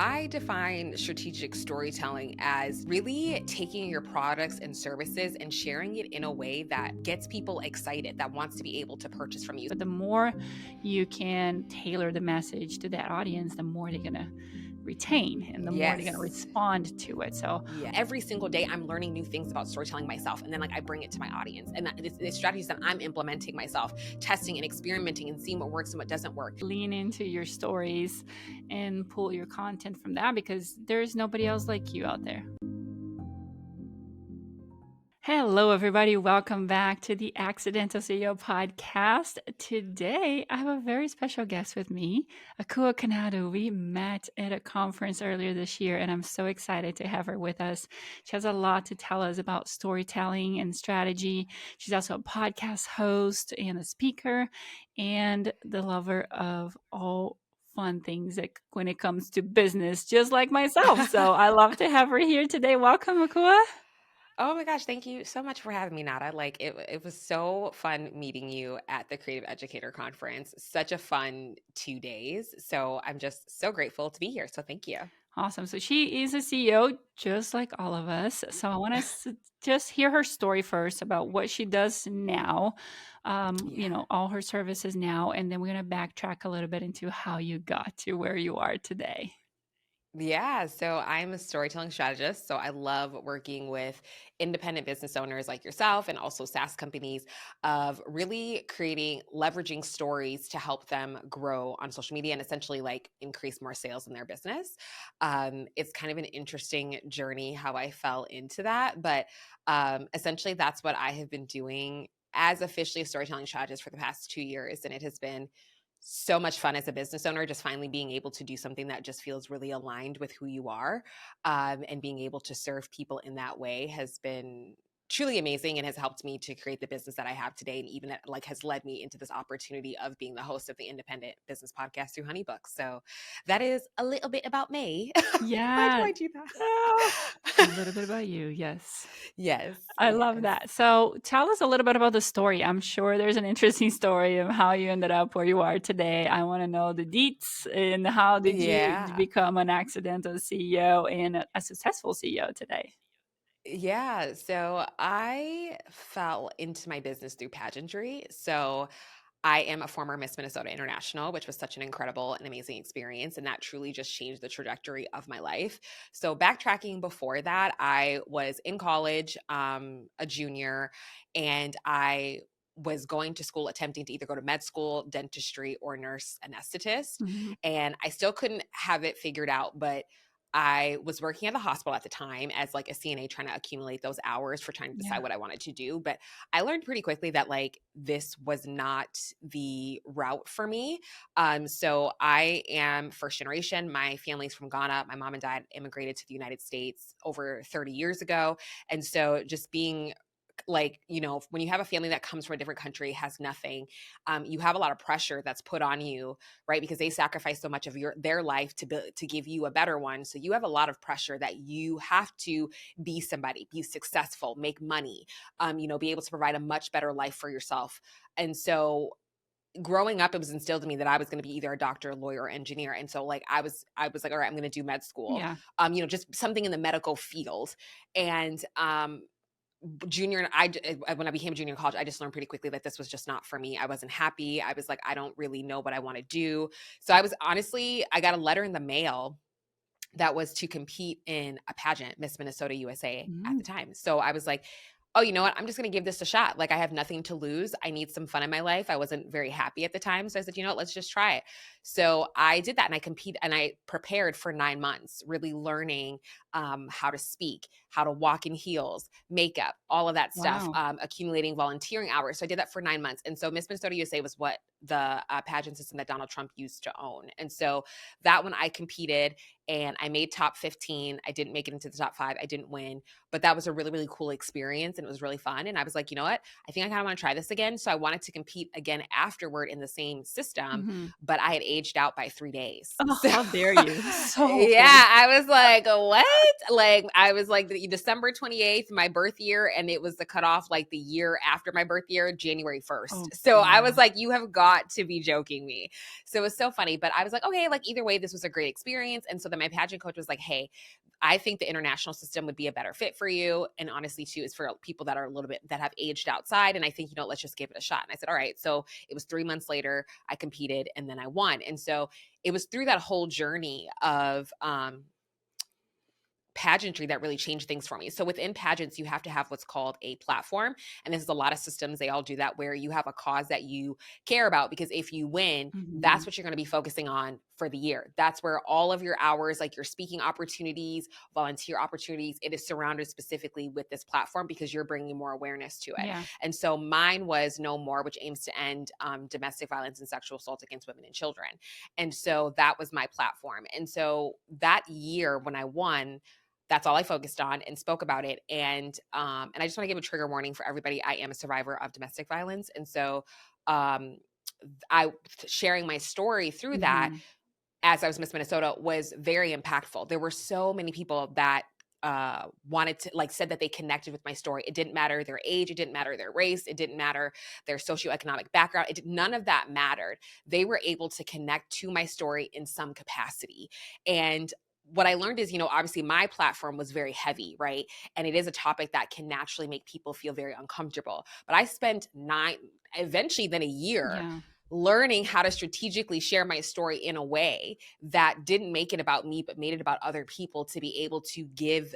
I define strategic storytelling as really taking your products and services and sharing it in a way that gets people excited, that wants to be able to purchase from you. But the more you can tailor the message to that audience, the more they're going to retain and the more they're going to respond to it. So yeah, every single day I'm learning new things about storytelling myself, and then I bring it to my audience, and the strategies that I'm implementing myself, testing and experimenting and seeing what works and what doesn't work. Lean into your stories and pull your content from that, because there's nobody else like you out there. Hello, everybody. Welcome back to the Accidental CEO podcast. Today, I have a very special guest with me, 𝐀𝐜 𝐂𝐜. We met at a conference earlier this year, and I'm so excited to have her with us. She has a lot to tell us about storytelling and strategy. She's also a podcast host and a speaker, and the lover of all fun things when it comes to business, just like myself. So I love to have her here today. Welcome, 𝐀𝐜. Oh my gosh, thank you so much for having me, Nada. It was so fun meeting you at the Creative Educator Conference. Such a fun 2 days. So I'm just so grateful to be here. So thank you. Awesome. So she is a CEO just like all of us. So I want to just hear her story first about what she does now, all her services now, and then we're going to backtrack a little bit into how you got to where you are today. Yeah, so I'm a storytelling strategist. So I love working with independent business owners like yourself and also SaaS companies of really leveraging stories to help them grow on social media and essentially increase more sales in their business. It's kind of an interesting journey how I fell into that, but essentially that's what I have been doing as officially a storytelling strategist for the past 2 years. And it has been so much fun as a business owner, just finally being able to do something that just feels really aligned with who you are, and being able to serve people in that way has been truly amazing and has helped me to create the business that I have today, and even has led me into this opportunity of being the host of the independent business podcast through HoneyBook. So that is a little bit about me. Yeah. Why do I do that? A little bit about you. Yes. Yes. I love that. So tell us a little bit about the story. I'm sure there's an interesting story of how you ended up where you are today. I want to know the deets and how did you become an accidental CEO and a successful CEO today? Yeah, so I fell into my business through pageantry. So I am a former Miss Minnesota International, which was such an incredible and amazing experience. And that truly just changed the trajectory of my life. So backtracking before that, I was in college, a junior, and I was going to school attempting to either go to med school, dentistry, or nurse anesthetist. Mm-hmm. And I still couldn't have it figured out, but I was working at the hospital at the time as a CNA, trying to accumulate those hours for trying to decide what I wanted to do. But I learned pretty quickly that this was not the route for me. So I am first generation. My family's from Ghana. My mom and dad immigrated to the United States over 30 years ago. And so just being when you have a family that comes from a different country, has nothing, you have a lot of pressure that's put on you, right? Because they sacrifice so much of their life to give you a better one. So you have a lot of pressure that you have to be somebody, be successful, make money, be able to provide a much better life for yourself. And so growing up, it was instilled in me that I was going to be either a doctor, lawyer, or engineer. And so I was like, all right, I'm going to do med school, just something in the medical field. And, junior, when I became a junior in college, I just learned pretty quickly that this was just not for me. I wasn't happy. I was like, I don't really know what I want to do. So I got a letter in the mail that was to compete in a pageant, Miss Minnesota USA at the time. So I was like, oh, you know what? I'm just going to give this a shot. I have nothing to lose. I need some fun in my life. I wasn't very happy at the time. So I said, you know what? Let's just try it. So I did that, and I prepared for 9 months, really learning how to speak, how to walk in heels, makeup, all of that stuff, accumulating volunteering hours. So I did that for 9 months. And so Miss Minnesota USA was what the pageant system that Donald Trump used to own. And so that one I competed, and I made top 15. I didn't make it into the top 5. I didn't win, but that was a really, really cool experience, and it was really fun. And I was like, you know what? I think I kind of want to try this again. So I wanted to compete again afterward in the same system, but I had aged out by 3 days. Oh, So how dare you? So funny. yeah, I was like, what? Like, I was like December 28th, my birth year, and it was the cutoff like the year after my birth year, January 1st. Oh, So I was wow. like, you have got to be joking me. So it was so funny, but I was like, okay, like either way, this was a great experience. And so then my pageant coach was like, hey, I think the international system would be a better fit for you. And honestly, too, is for people that are a little bit that have aged outside. And I think, let's just give it a shot. And I said, all right. So it was 3 months later, I competed and then I won. And so it was through that whole journey of pageantry that really changed things for me. So within pageants, you have to have what's called a platform. And this is a lot of systems. They all do that, where you have a cause that you care about, because if you win, that's what you're going to be focusing on for the year. That's where all of your hours, like your speaking opportunities, volunteer opportunities, it is surrounded specifically with this platform because you're bringing more awareness to it. Yeah. And so mine was No More, which aims to end domestic violence and sexual assault against women and children. And so that was my platform. And so that year when I won, that's all I focused on and spoke about it. And I just want to give a trigger warning for everybody. I am a survivor of domestic violence. And so I sharing my story through that as I was Miss Minnesota was very impactful. There were so many people that wanted to, like, said that they connected with my story. It didn't matter their age. It didn't matter their race. It didn't matter their socioeconomic background. None of that mattered. They were able to connect to my story in some capacity. And what I learned is, obviously my platform was very heavy, right? And it is a topic that can naturally make people feel very uncomfortable. But I spent eventually then a year learning how to strategically share my story in a way that didn't make it about me, but made it about other people, to be able to give,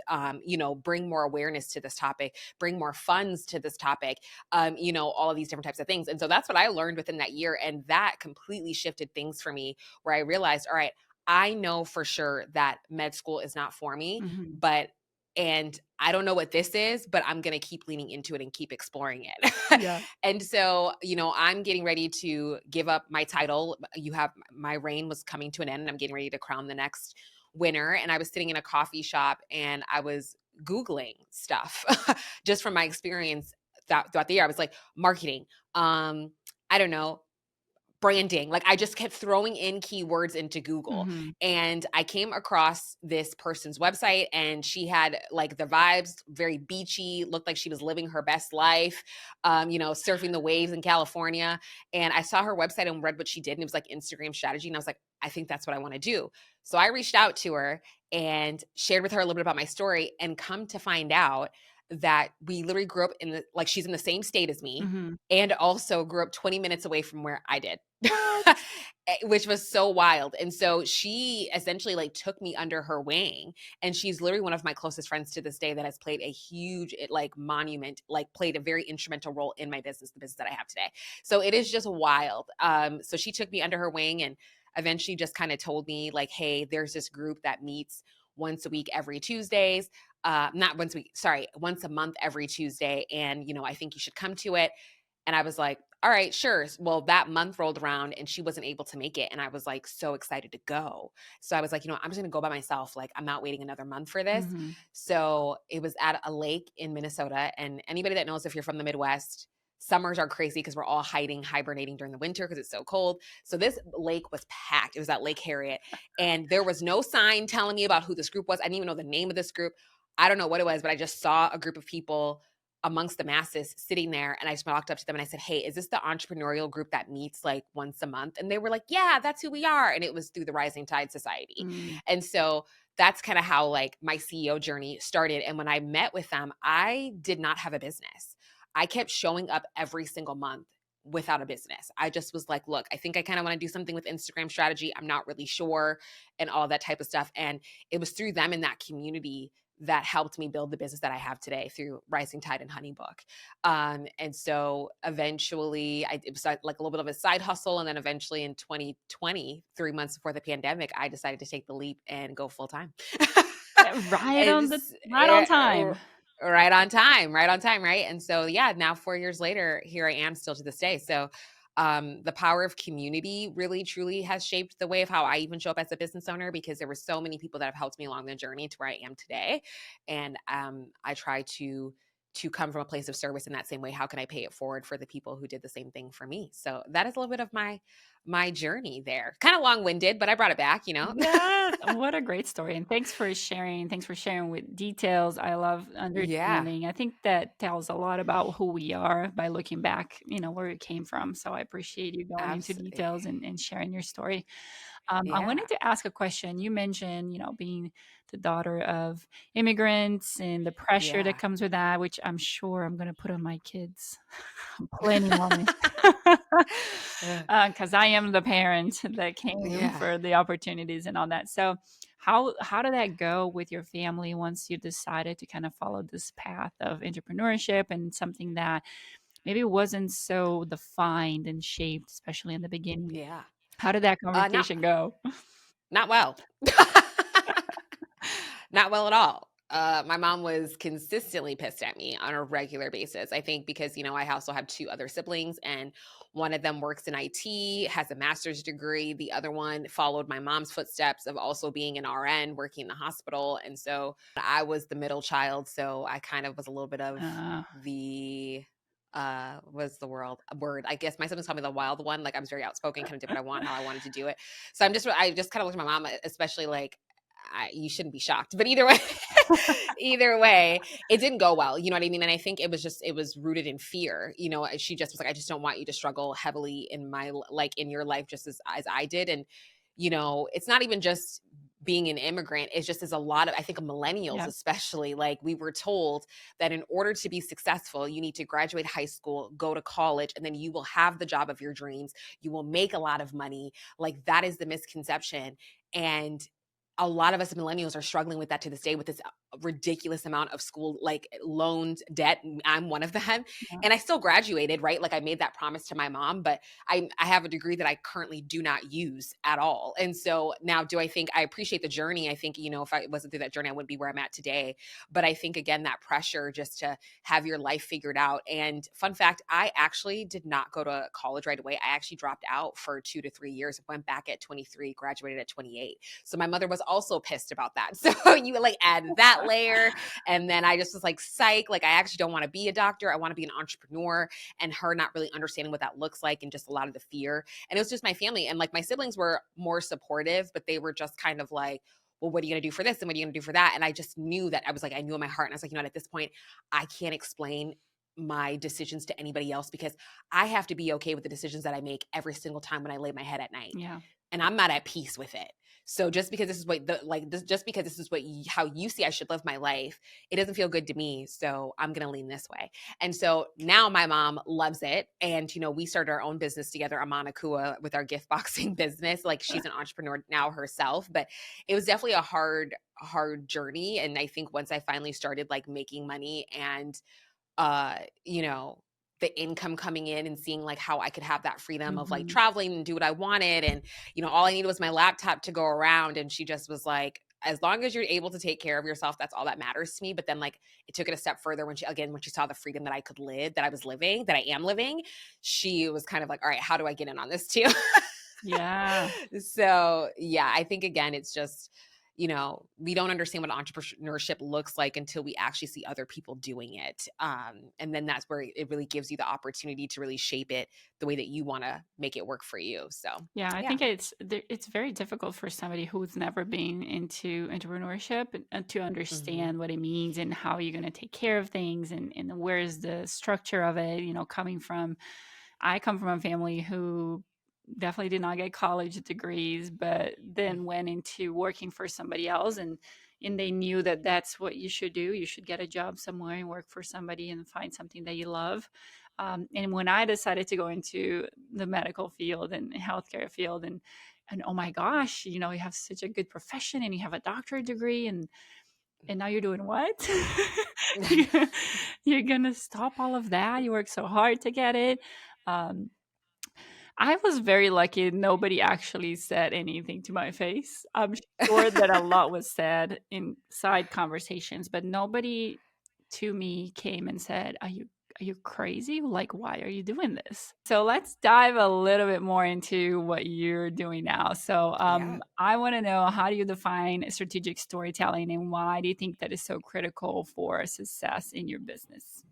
bring more awareness to this topic, bring more funds to this topic, all of these different types of things. And so that's what I learned within that year. And that completely shifted things for me, where I realized, all right, I know for sure that med school is not for me, and I don't know what this is, but I'm going to keep leaning into it and keep exploring it. Yeah. And so, I'm getting ready to give up my title. My reign was coming to an end, and I'm getting ready to crown the next winner. And I was sitting in a coffee shop and I was Googling stuff just from my experience throughout the year. I was like, marketing, I don't know, branding. Like, I just kept throwing in keywords into Google, and I came across this person's website, and she had like the vibes, very beachy, looked like she was living her best life, surfing the waves in California. And I saw her website and read what she did, and it was like Instagram strategy. And I was like, I think that's what I want to do. So I reached out to her and shared with her a little bit about my story, and come to find out that we literally grew up she's in the same state as me, and also grew up 20 minutes away from where I did, which was so wild. And so she essentially took me under her wing, and she's literally one of my closest friends to this day that has played a huge, played a very instrumental role in my business, the business that I have today. So it is just wild. So she took me under her wing and eventually just kind of told me like, hey, there's this group that meets once a week every Tuesdays. Not once a week, sorry, once a month every Tuesday. And, I think you should come to it. And I was like, all right, sure. Well, that month rolled around and she wasn't able to make it. And I was like, so excited to go. So I was like, I'm just going to go by myself. Like, I'm not waiting another month for this. So it was at a lake in Minnesota. And anybody that knows, if you're from the Midwest, summers are crazy because we're all hibernating during the winter because it's so cold. So this lake was packed. It was at Lake Harriet. And there was no sign telling me about who this group was. I didn't even know the name of this group. I don't know what it was, but I just saw a group of people amongst the masses sitting there. And I just walked up to them and I said, hey, is this the entrepreneurial group that meets like once a month? And they were like, yeah, that's who we are. And it was through the Rising Tide Society. And so that's kind of how like my CEO journey started. And when I met with them, I did not have a business. I kept showing up every single month without a business. I just was like, look, I think I kind of want to do something with Instagram strategy. I'm not really sure, and all that type of stuff. And it was through them in that community that helped me build the business that I have today through Rising Tide and Honeybook. And so eventually it was like a little bit of a side hustle. And then eventually in 2020, 3 months before the pandemic, I decided to take the leap and go full time. Right on time. Right on time. Right. And so, yeah, now 4 years later, here I am still to this day. So the power of community really, truly has shaped the way of how I even show up as a business owner, because there were so many people that have helped me along the journey to where I am today. And I try to come from a place of service in that same way. How can I pay it forward for the people who did the same thing for me? So that is a little bit of my my journey there. Kind of long-winded, but I brought it back, you know? Yes, what a great story. And thanks for sharing. Thanks for sharing with details. I love Yeah, understanding. I think that tells a lot about who we are by looking back, where it came from. So I appreciate you going into absolutely. details and sharing your story. I Yeah, wanted to ask a question. You mentioned, being the daughter of immigrants and the pressure that yeah, comes with that, which I'm sure I'm going to put on my kids plenty more. uh, Because I am the parent that came yeah, for the opportunities and all that. So how did that go with your family once you decided to kind of follow this path of entrepreneurship and something that maybe wasn't so defined and shaped, especially in the beginning? yeah. How did that Not conversation go? not well. Not well at all. My mom was consistently pissed at me on a regular basis. I think because, I also have two other siblings, and one of them works in IT, has a master's degree. The other one followed my mom's footsteps of also being an RN, working in the hospital. And so I was the middle child. So I kind of was a little bit of Uh, the was the world word, I guess my siblings call me the wild one. Like, I was very outspoken, kind of did what I want, how I wanted to do it. So I just kind of looked at my mom, especially like, you shouldn't be shocked, but either way, either way, it didn't go well. You know what I mean? And I think it was rooted in fear. She just was like, I just don't want you to struggle heavily in like in your life, just as I did. And, it's not even just being an immigrant. It's just, as a lot of, I think, of millennials, yeah, especially, like, we were told that in order to be successful, you need to graduate high school, go to college, and then you will have the job of your dreams. You will make a lot of money. Like, that is the misconception. And a lot of us millennials are struggling with that to this day, with this ridiculous amount of school, like, loaned debt. I'm one of them. yeah, And I still graduated, right? Like, I made that promise to my mom, but I have a degree that I currently do not use at all. And so now, do I think I appreciate the journey? I think, if I wasn't through that journey, I wouldn't be where I'm at today. But I think, again, that pressure just to have your life figured out. And fun fact, I actually did not go to college right away. I actually dropped out for 2 to 3 years, went back at 23, graduated at 28. So my mother was also pissed about that. So you, like, add that layer. And then I just was like, psych, like, I actually don't want to be a doctor. I want to be an entrepreneur. And her not really understanding what that looks like, and just a lot of the fear. And it was just my family. And, like, my siblings were more supportive, but they were just kind of like, well, what are you going to do for this? And what are you going to do for that? And I just knew that, I was like, I knew in my heart. And I was like, at this point, I can't explain my decisions to anybody else, because I have to be okay with the decisions that I make every single time when I lay my head at night. yeah. And I'm not at peace with it. So just because this is just because this is how you see I should live my life, it doesn't feel good to me. So I'm going to lean this way. And so now my mom loves it. And, we started our own business together, Amana Kua, with our gift boxing business. Like, she's an entrepreneur now herself, but it was definitely a hard journey. And I think once I finally started, like, making money, and, uh, you know, the income coming in, and seeing, like, how I could have that freedom of, like, Hmm. traveling and do what I wanted. And, all I needed was my laptop to go around. And she just was like, as long as you're able to take care of yourself, that's all that matters to me. But then, like, it took it a step further when she saw the freedom that I could live, that I was living, that I am living. She was kind of like, all right, how do I get in on this too? Yeah. So yeah, I think, again, it's just, we don't understand what entrepreneurship looks like until we actually see other people doing it. And then that's where it really gives you the opportunity to really shape it the way that you want to make it work for you. So Yeah, I yeah. think it's very difficult for somebody who's never been into entrepreneurship to Hmm. understand what it means and how you're going to take care of things and where's the structure of it. I come from a family who definitely did not get college degrees, but then went into working for somebody else, and they knew that that's what you should do. You should get a job somewhere and work for somebody and find something that you love. And when I decided to go into the medical field and healthcare field, and oh my gosh, you have such a good profession and you have a doctorate degree, and now you're doing what? You're gonna stop all of that. You work so hard to get it. Um, I was very lucky. Nobody actually said anything to my face. I'm sure that a lot was said in side conversations, but nobody to me came and said, Are you crazy? Like, why are you doing this? So let's dive a little bit more into what you're doing now. So Yeah. I want to know, how do you define strategic storytelling, and why do you think that is so critical for success in your business?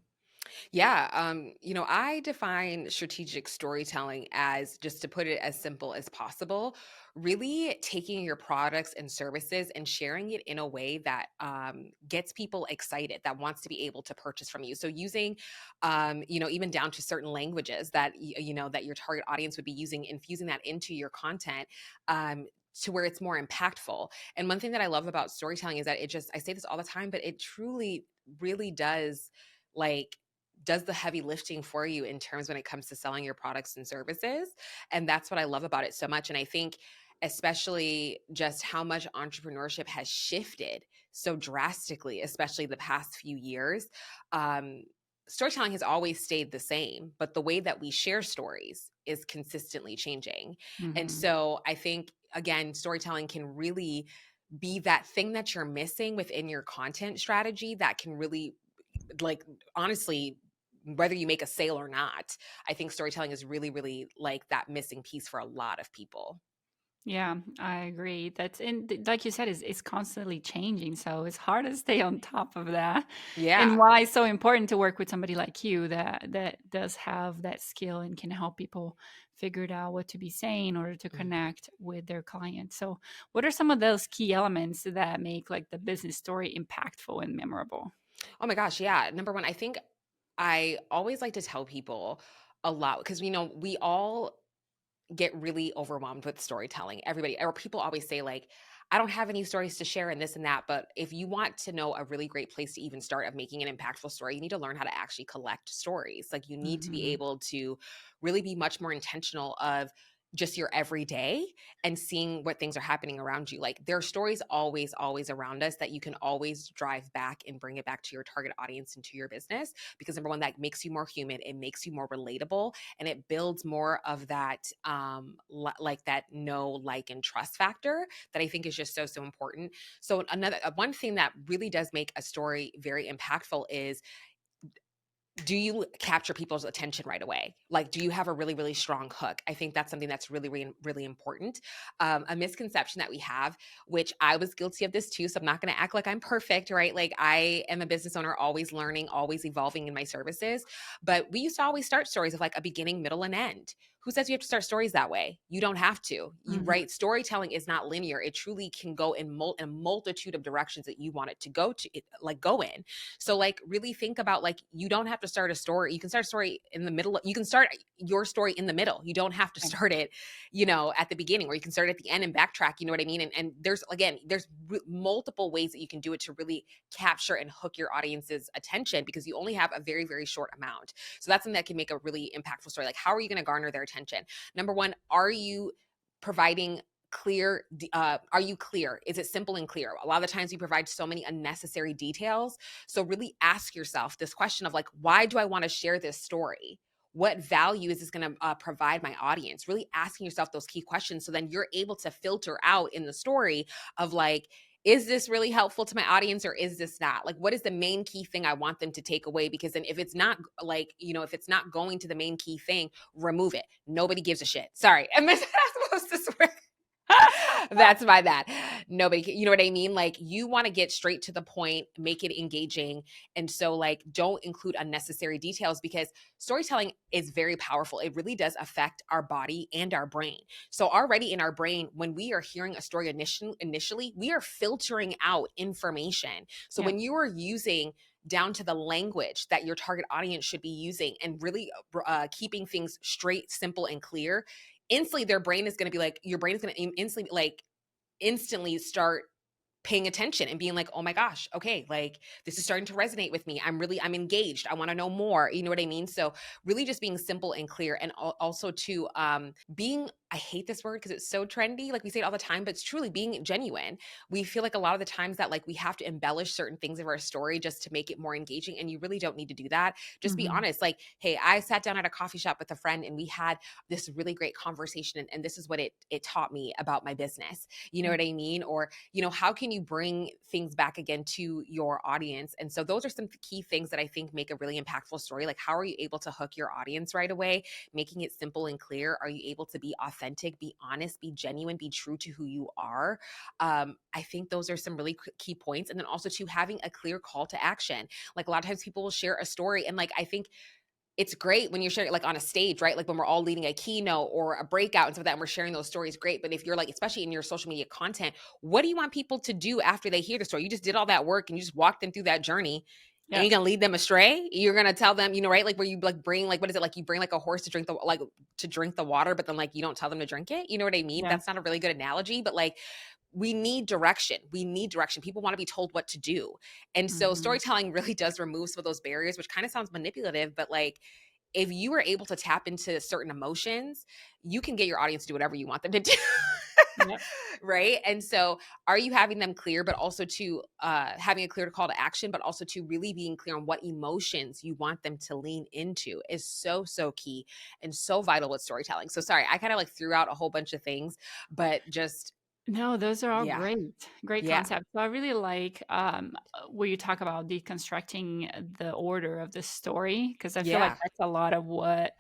Yeah, I define strategic storytelling as, just to put it as simple as possible, really taking your products and services and sharing it in a way that gets people excited, that wants to be able to purchase from you. So using, even down to certain languages that that your target audience would be using, infusing that into your content. To where it's more impactful. And one thing that I love about storytelling is that I say this all the time, but it truly really does, like, does the heavy lifting for you in terms when it comes to selling your products and services. And that's what I love about it so much. And I think especially just how much entrepreneurship has shifted so drastically, especially the past few years. Um, Storytelling has always stayed the same, but the way that we share stories is consistently changing. And Hmm. so I think, again, storytelling can really be that thing that you're missing within your content strategy that can really, like, honestly, whether you make a sale or not, I think storytelling is really, really like that missing piece for a lot of people. Yeah, I agree. Like you said, it's constantly changing, so it's hard to stay on top of that. And Yeah. why it's so important to work with somebody like you that does have that skill and can help people figure it out what to be saying in order to Mhm. connect with their clients. So, what are some of those key elements that make like the business story impactful and memorable? Oh my gosh. Yeah. Number one, I think I always like to tell people a lot because, we all get really overwhelmed with storytelling. Everybody, or people always say, like, I don't have any stories to share and this and that. But if you want to know a really great place to even start of making an impactful story, you need to learn how to actually collect stories. Like, you need to be Hmm. able to really be much more intentional of just your everyday and seeing what things are happening around you. Like, there are stories always, always around us that you can always drive back and bring it back to your target audience and to your business. Because number one, that makes you more human, it makes you more relatable, and it builds more of that like that know, like, and trust factor that I think is just so important. So another one thing that really does make a story very impactful is, do you capture people's attention right away? Like, do you have a really, really strong hook? I think that's something that's really, really, really important. A misconception that we have, which I was guilty of this too, so I'm not going to act like I'm perfect, right? Like, I am a business owner, always learning, always evolving in my services. But we used to always start stories of like a beginning, middle, and end. Who says you have to start stories that way? You don't have to. You Hmm. right? Storytelling is not linear. It truly can go in a multitude of directions that you want it to go to, like, go in. So, like, really think about, like, you don't have to start a story. You can start a story in the middle. You can start your story in the middle. You don't have to start it, at the beginning, or you can start at the end and backtrack. You know what I mean? And there's, again, multiple ways that you can do it to really capture and hook your audience's attention, because you only have a very, very short amount. So that's something that can make a really impactful story. Like, how are you going to garner their attention? Number one, are you providing clear, are you clear? Is it simple and clear? A lot of the times we provide so many unnecessary details. So really ask yourself this question of, like, why do I want to share this story? What value is this going to provide my audience? Really asking yourself those key questions, so then you're able to filter out in the story of, like, is this really helpful to my audience, or is this not? Like, what is the main key thing I want them to take away? Because then if it's not, like, if it's not going to the main key thing, remove it. Nobody gives a shit. Sorry. Am I not supposed to swear? That's my bad. You know what I mean? Like, you want to get straight to the point, make it engaging. And so, like, don't include unnecessary details, because storytelling is very powerful. It really does affect our body and our brain. So, already in our brain, when we are hearing a story initially, we are filtering out information. So, Yeah. when you are using down to the language that your target audience should be using, and really keeping things straight, simple, and clear, instantly their brain is going to be like, your brain is going to instantly start paying attention and being like, oh my gosh, okay, like, this is starting to resonate with me. I'm engaged. I want to know more. You know what I mean? So really just being simple and clear. And also to being, I hate this word because it's so trendy. Like, we say it all the time, but it's truly being genuine. We feel like a lot of the times that, like, we have to embellish certain things of our story just to make it more engaging. And you really don't need to do that. Just be Hmm. honest. Like, hey, I sat down at a coffee shop with a friend and we had this really great conversation. And this is what it taught me about my business. You know Yeah. what I mean? Or, how can you bring things back again to your audience? And so those are some key things that I think make a really impactful story. Like, how are you able to hook your audience right away, making it simple and clear? Are you able to be authentic, be honest, be genuine, be true to who you are? I think those are some really key points. And then also to having a clear call to action. Like, a lot of times people will share a story, and like, I think it's great when you're sharing like on a stage, right? Like when we're all leading a keynote or a breakout and stuff like that, and we're sharing those stories, great. But if you're like, especially in your social media content, what do you want people to do after they hear the story? You just did all that work and you just walked them through that journey, and Yeah. you're gonna lead them astray. You're gonna tell them, right? Like where you like bring like, what is it? Like you bring like a horse to drink the water, but then like you don't tell them to drink it. You know what I mean? Yeah. That's not a really good analogy, but like we need direction. We need direction. People want to be told what to do. And so Mhm. storytelling really does remove some of those barriers, which kind of sounds manipulative, but like if you are able to tap into certain emotions, you can get your audience to do whatever you want them to do. Yep. Right. And so are you having them clear, but also to having a clear call to action, but also to really being clear on what emotions you want them to lean into is so, so key and so vital with storytelling. So sorry, I kind of like threw out a whole bunch of things, but just, No, those are all yeah, great yeah, concepts. So I really like where you talk about deconstructing the order of the story, because I feel like yeah. that's a lot of what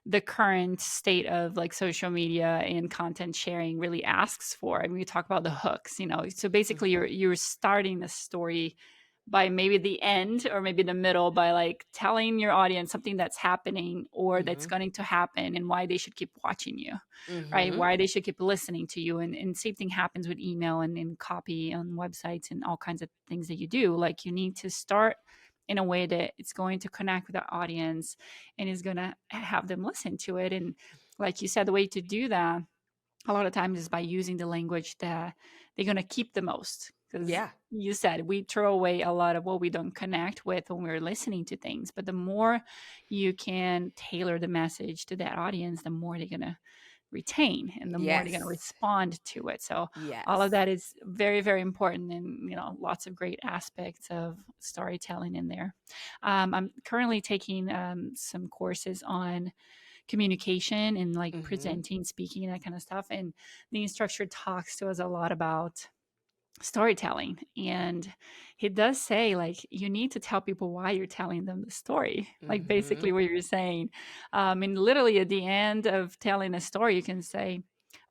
the current state of like social media and content sharing really asks for. I mean, we talk about the hooks, So basically, Mhm, you're starting the story by maybe the end or maybe the middle by like telling your audience something that's happening or that's mhm, going to happen and why they should keep watching you, right? mhm, Why they should keep listening to you. And same thing happens with email and copy on websites and all kinds of things that you do. Like you need to start in a way that it's going to connect with the audience and is going to have them listen to it. And like you said, the way to do that a lot of times is by using the language that they're going to keep the most, because yeah, you said we throw away a lot of what we don't connect with when we're listening to things, but the more you can tailor the message to that audience, the more they're going to retain and the more they're going to yes, respond to it. So all of yes. that is very, very important, and lots of great aspects of storytelling in there. I'm currently taking some courses on communication and like Mhm, presenting, speaking, that kind of stuff. And the instructor talks to us a lot about storytelling. And he does say, like, you need to tell people why you're telling them the story, like basically mhm, what you're saying. And literally at the end of telling a story, you can say,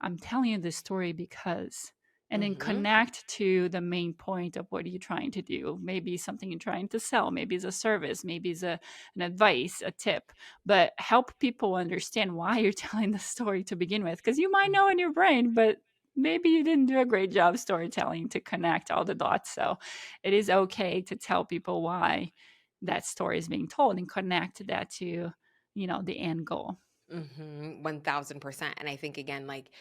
I'm telling you this story because, and then mhm, connect to the main point of what you're trying to do. Maybe something you're trying to sell, maybe it's a service, maybe it's an advice, a tip, but help people understand why you're telling the story to begin with. Because you might mm, know in your brain, but maybe you didn't do a great job storytelling to connect all the dots. So it is okay to tell people why that story is being told and connect that to, the end goal. mhm, 1000%. And I think again, like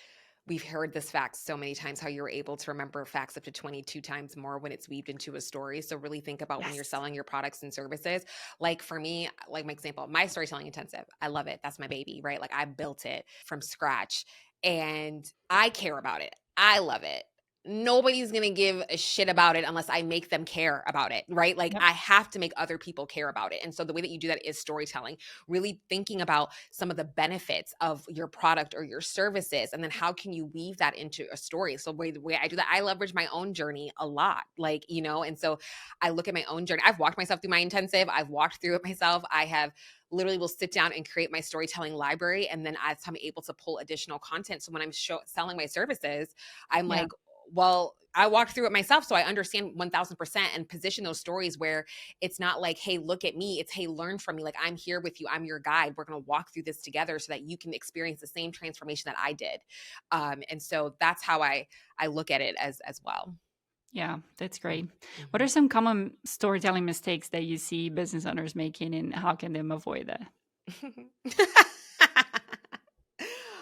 we've heard this fact so many times, how you're able to remember facts up to 22 times more when it's weaved into a story. So really think about when you're Yes. selling your products and services. Like for me, like my example, my storytelling intensive, I love it. That's my baby, right? Like I built it from scratch and I care about it. I love it. Nobody's going to give a shit about it unless I make them care about it, right? Like Yep. I have to make other people care about it. And so the way that you do that is storytelling, really thinking about some of the benefits of your product or your services, and then how can you weave that into a story. So the way I do that, I leverage my own journey a lot, like, and so I look at my own journey. I've walked myself through my intensive, I've walked through it myself. I have literally will sit down and create my storytelling library, and then as I'm able to pull additional content, so when I'm selling my services, I'm Yeah. like, well, I walked through it myself, so I understand 1000%, and position those stories where it's not like, hey, look at me. It's, hey, learn from me. Like I'm here with you. I'm your guide. We're going to walk through this together so that you can experience the same transformation that I did. And so that's how I look at it as well. Yeah, that's great. What are Mhm. some common storytelling mistakes that you see business owners making, and how can them avoid that?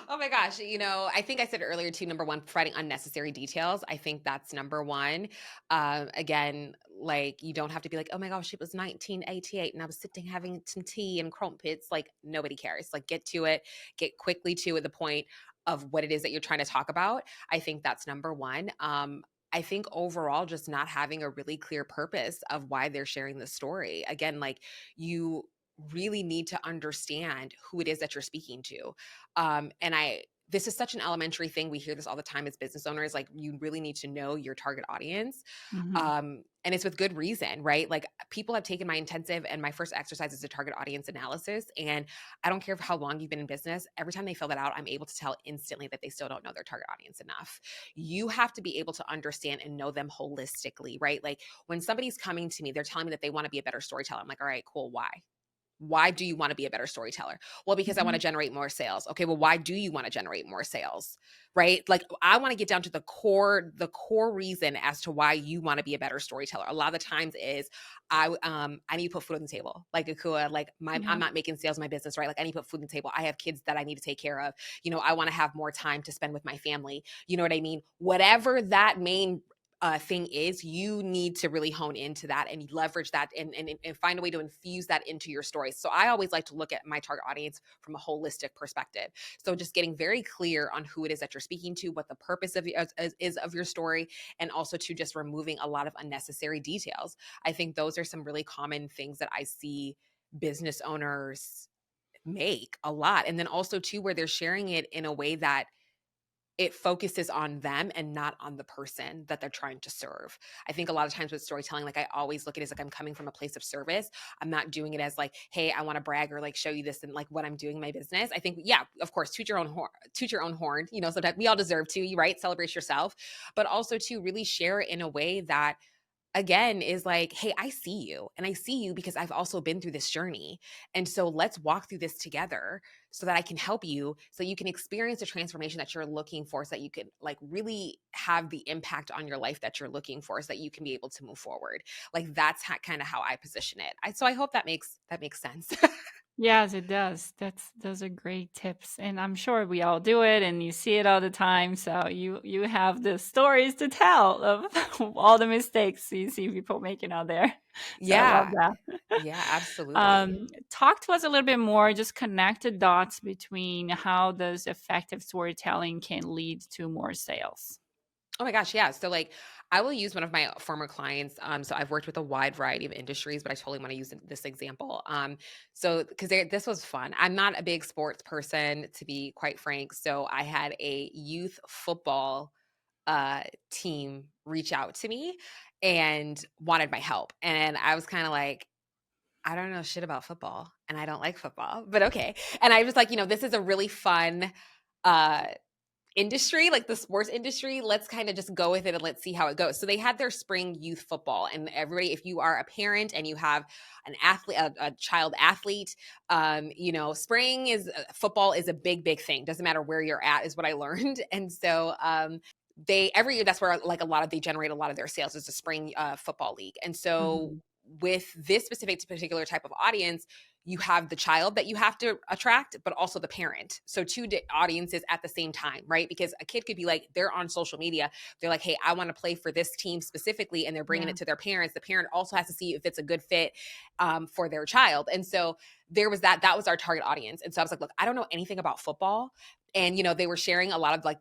Oh my gosh. I think I said earlier too, number one, providing unnecessary details. I think that's number one. Again, like you don't have to be like, oh my gosh, it was 1988 and I was sitting having some tea and crumpets. Like nobody cares. Like get to it, get quickly to the point of what it is that you're trying to talk about. I think that's number one. I think overall, just not having a really clear purpose of why they're sharing the story. Again, like you really need to understand who it is that you're speaking to. And I this is such an elementary thing. We hear this all the time as business owners. Like, you really need to know your target audience. Mhm. And it's with good reason, right? Like, people have taken my intensive, and my first exercise is a target audience analysis. And I don't care how long you've been in business. Every time they fill that out, I'm able to tell instantly that they still don't know their target audience enough. You have to be able to understand and know them holistically, right? Like, when somebody's coming to me, they're telling me that they want to be a better storyteller. I'm like, all right, cool. Why? Why do you want to be a better storyteller? Well, because I want Mhm. to generate more sales. Okay, well, why do you want to generate more sales? Right? Like, I want to get down to the core reason as to why you want to be a better storyteller. A lot of the times is I need to put food on the table. Like, Akua, like, I'm Yeah. not making sales my business, right? Like, I need to put food on the table. I have kids that I need to take care of. I want to have more time to spend with my family. You know what I mean? Whatever that main thing is, you need to really hone into that and leverage that, and find a way to infuse that into your stories. So I always like to look at my target audience from a holistic perspective. So just getting very clear on who it is that you're speaking to, what the purpose of is of your story, and also to just removing a lot of unnecessary details. I think those are some really common things that I see business owners make a lot. And then also too, where they're sharing it in a way that it focuses on them and not on the person that they're trying to serve. I think a lot of times with storytelling, like, I always look at it as like I'm coming from a place of service. I'm not doing it as like, hey, I want to brag or like show you this and like what I'm doing in my business. I think, yeah, of course, toot your own horn. Sometimes we all deserve to, right? Celebrate yourself, but also to really share it in a way that, again, is like, hey, I see you, and I see you because I've also been through this journey. And so let's walk through this together so that I can help you, so you can experience the transformation that you're looking for, so that you can like really have the impact on your life that you're looking for, so that you can be able to move forward. Like, that's kind of how I position it. So I hope that makes sense. Yes, it does. Those are great tips, and I'm sure we all do it, and you see it all the time. So you have the stories to tell of all the mistakes you see people making out there. So I love Yeah. that. Yeah, absolutely. Talk to us a little bit more. Just connect the dots between how does effective storytelling can lead to more sales. Oh my gosh, yeah. So like, I will use one of my former clients. So I've worked with a wide variety of industries, but I totally want to use this example. So because this was fun. I'm not a big sports person, to be quite frank. So I had a youth football team reach out to me and wanted my help, and I was kind of like, I don't know shit about football, and I don't like football, but okay. And I was like, this is a really fun uh industry, like the sports industry. Let's kind of just go with it and let's see how it goes. So they had their spring youth football, and everybody, if you are a parent and you have an athlete, a child athlete, spring is football is a big thing. Doesn't matter where you're at, is what I learned. And so they every year, that's where like they generate a lot of their sales, is the spring football league. And so Mhm. with this particular type of audience, you have the child that you have to attract, but also the parent. So two audiences at the same time, right? Because a kid could be like, they're on social media. They're like, hey, I want to play for this team specifically. And they're bringing Yeah. it to their parents. The parent also has to see if it's a good fit for their child. And so there was that was our target audience. And so I was like, look, I don't know anything about football. And, they were sharing a lot of like,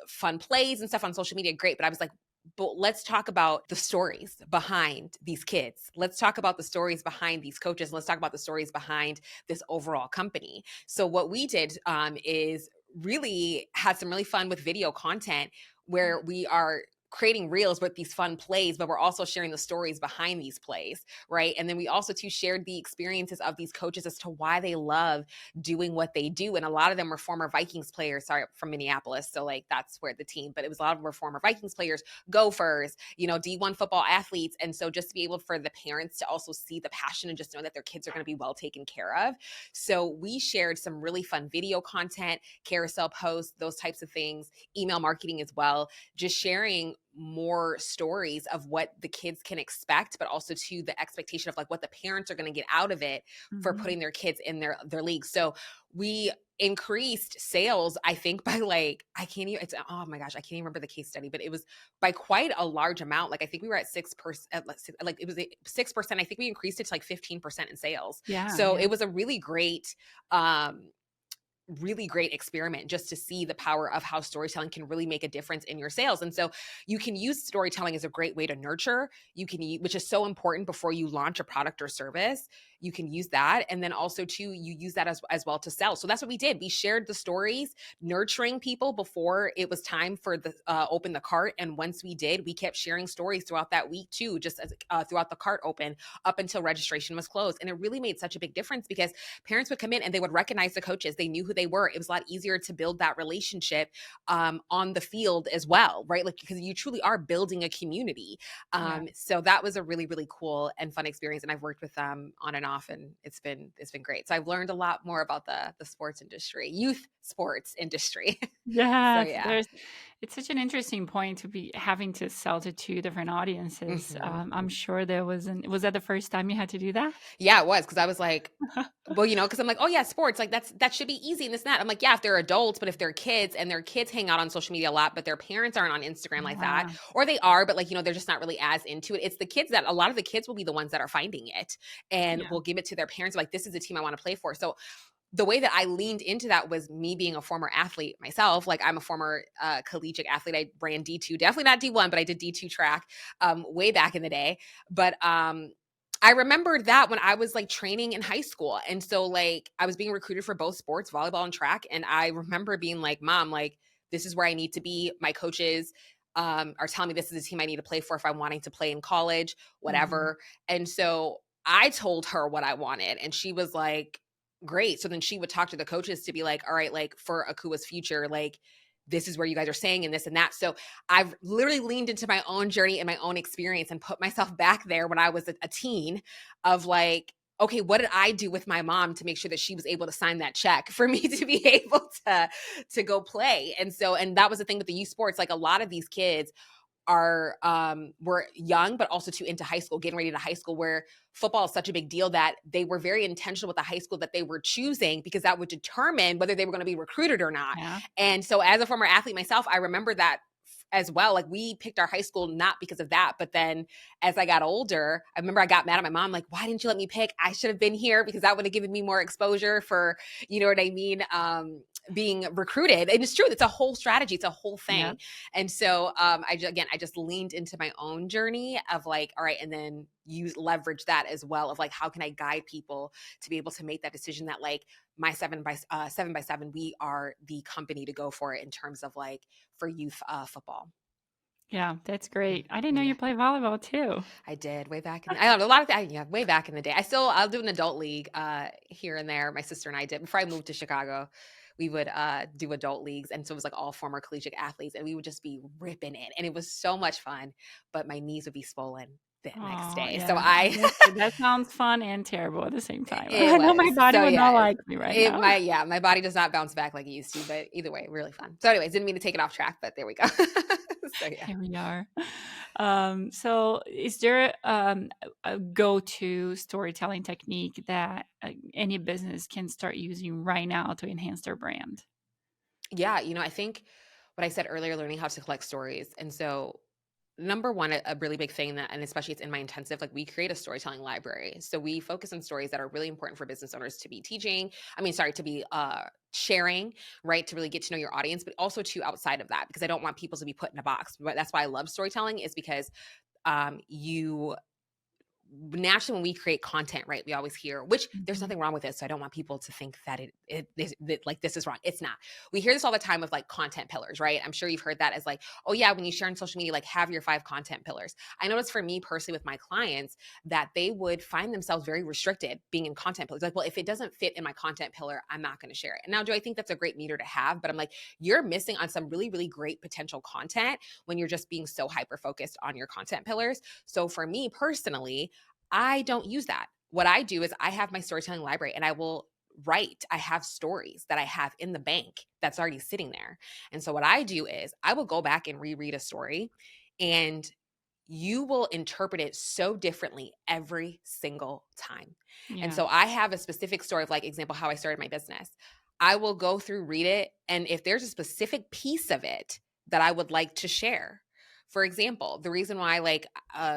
fun plays and stuff on social media. Great. But I was like, but let's talk about the stories behind these kids. Let's talk about the stories behind these coaches. Let's talk about the stories behind this overall company. So what we did is really had some really fun with video content, where we are creating reels with these fun plays, but we're also sharing the stories behind these plays, right? And then we also too shared the experiences of these coaches as to why they love doing what they do. And a lot of them were former Vikings players, from Minneapolis. So like, that's where the team, but it was a lot of them were former Vikings players, Gophers, D1 football athletes. And so just to be able for the parents to also see the passion and just know that their kids are going to be well taken care of. So we shared some really fun video content, carousel posts, those types of things, email marketing as well, just sharing more stories of what the kids can expect, but also to the expectation of like what the parents are going to get out of it for Mhm. putting their kids in their league. So we increased sales, I think, by like, I can't even, oh my gosh, I can't even remember the case study, but it was by quite a large amount. Like, I think we were at 6%, like it was 6%. I think we increased it to like 15% in sales. Yeah, So yeah. it was a really great experiment, just to see the power of how storytelling can really make a difference in your sales. And so you can use storytelling as a great way to nurture. Which is so important before you launch a product or service. you can use that. And then also too, you use that as well to sell. So that's what we did. We shared the stories, nurturing people before it was time for the open the cart. And once we did, we kept sharing stories throughout that week too, just as throughout the cart open up until registration was closed. And it really made such a big difference because parents would come in and they would recognize the coaches. They knew who they were. It was a lot easier to build that relationship on the field as well, right? Like, because you truly are building a community. So that was a really, really cool and fun experience. And I've worked with them on and off, and it's been great. So I've learned a lot more about the sports industry, youth sports industry. Yeah, So yeah. it's such an interesting point to be having to sell to two different audiences. Mhm. I'm sure was that the first time you had to do that? Yeah, it was, because I was like, well, because I'm like, oh yeah, sports, like that should be easy and this and that. I'm like, yeah, if they're adults, but if they're kids and their kids hang out on social media a lot, but their parents aren't on Instagram like that, Yeah, or they are, but like, they're just not really as into it. It's the kids that a lot of the kids will be the ones that are finding it and yeah, will give it to their parents. Like, this is the team I want to play for. So the way that I leaned into that was me being a former athlete myself. Like, I'm a former collegiate athlete. I ran D2, definitely not D1, but I did D2 track way back in the day. But I remembered that when I was like training in high school. And so like I was being recruited for both sports, volleyball and track. And I remember being like, Mom, like, this is where I need to be. My coaches are telling me this is the team I need to play for if I'm wanting to play in college, mhm, whatever. And so I told her what I wanted, and she was like, great. So then she would talk to the coaches to be like, all right, like for 𝐸𝐸a's future, like this is where you guys are saying and this and that. So I've literally leaned into my own journey and my own experience and put myself back there when I was a teen of like, okay, what did I do with my mom to make sure that she was able to sign that check for me to be able to go play? And that was the thing with the youth sports. Like, a lot of these kids are were young but also too into high school, getting ready to high school, where football is such a big deal that they were very intentional with the high school that they were choosing, because that would determine whether they were going to be recruited or not. yeah, And so as a former athlete myself, I remember that as well. Like, we picked our high school not because of that, but then as I got older, I remember I got mad at my mom, like, why didn't you let me pick? I should have been here, because that would have given me more exposure for, you know what I mean, being recruited. And it's true, it's a whole strategy, it's a whole yeah. thing. And so I just leaned into my own journey of like, all right, and then leverage that as well of like, how can I guide people to be able to make that decision that like my 7x7, we are the company to go for it in terms of like for youth football. Yeah, that's great. I didn't know Yeah, you play volleyball too. I did way back I don't know, a lot of yeah, way back in the day. I'll do an adult league here and there. My sister and I did before I moved to Chicago. We would do adult leagues, and so it was like all former collegiate athletes, and we would just be ripping it, and it was so much fun. But my knees would be swollen the next Oh, day, so yeah. I That sounds fun and terrible at the same time. it I know my was body so would not yeah. like me right now. My body does not bounce back like it used to, but either way, really fun. So, anyways, didn't mean to take it off track, but there we go. So yeah. Here we are. So is there a go-to storytelling technique that any business can start using right now to enhance their brand? Yeah, I think what I said earlier, learning how to collect stories. And so number one, a really big thing that, and especially it's in my intensive, like we create a storytelling library. So we focus on stories that are really important for business owners to be to be sharing, right? To really get to know your audience, but also to outside of that, because I don't want people to be put in a box. But that's why I love storytelling, is because you naturally, when we create content, right, we always hear, which there's Mhm. nothing wrong with it, so I don't want people to think that like this is wrong. It's not. We hear this all the time with like content pillars, right? I'm sure you've heard that as like, oh yeah, when you share on social media, like have your 5 content pillars. I noticed for me personally with my clients that they would find themselves very restricted being in content pillars. Like, well, if it doesn't fit in my content pillar, I'm not going to share it. And now, do I think that's a great meter to have? But I'm like, you're missing on some really, really great potential content when you're just being so hyper focused on your content pillars. So for me personally, I don't use that. What I do is I have my storytelling library, and I will write. I have stories that I have in the bank that's already sitting there. And so what I do is I will go back and reread a story, and you will interpret it so differently every single time. And Yeah. so I have a specific story of, like, example, how I started my business. I will go through, read it, and if there's a specific piece of it that I would like to share, for example, the reason why, like,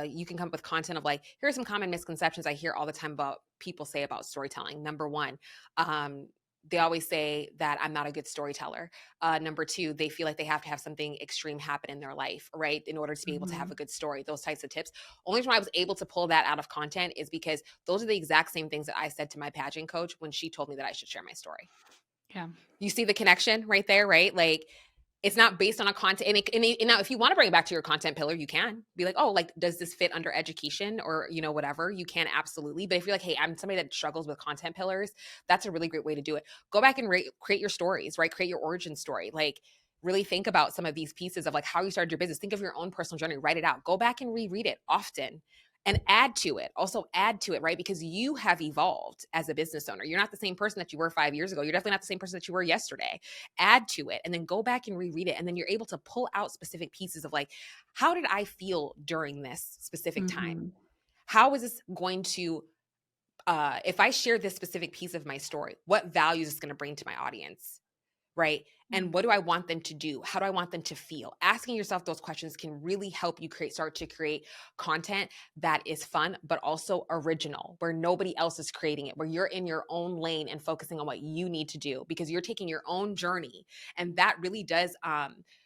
you can come up with content of like, here's some common misconceptions I hear all the time about people say about storytelling. Number one, um, they always say that I'm not a good storyteller. Number two, they feel like they have to have something extreme happen in their life, right, in order to be able to have Mhm. a good story, those types of tips. Only reason why I was able to pull that out of content is because those are the exact same things that I said to my pageant coach when she told me that I should share my story. Yeah. You see the connection right there, right? Like, it's not based on a content. And now, if you want to bring it back to your content pillar, you can be like, oh, like, does this fit under education or, whatever? You can absolutely. But if you're like, hey, I'm somebody that struggles with content pillars, that's a really great way to do it. Go back and create your stories, right? Create your origin story. Like, really think about some of these pieces of like how you started your business. Think of your own personal journey, write it out. Go back and reread it often and add to it. Also add to it, right? Because you have evolved as a business owner. You're not the same person that you were 5 years ago. You're definitely not the same person that you were yesterday. Add to it and then go back and reread it. And then you're able to pull out specific pieces of like, how did I feel during this specific time? Mhm. How is this going to, if I share this specific piece of my story, what value is this going to bring to my audience? Right? And what do I want them to do? How do I want them to feel? Asking yourself those questions can really help you start to create content that is fun, but also original, where nobody else is creating it, where you're in your own lane and focusing on what you need to do because you're taking your own journey. And that really does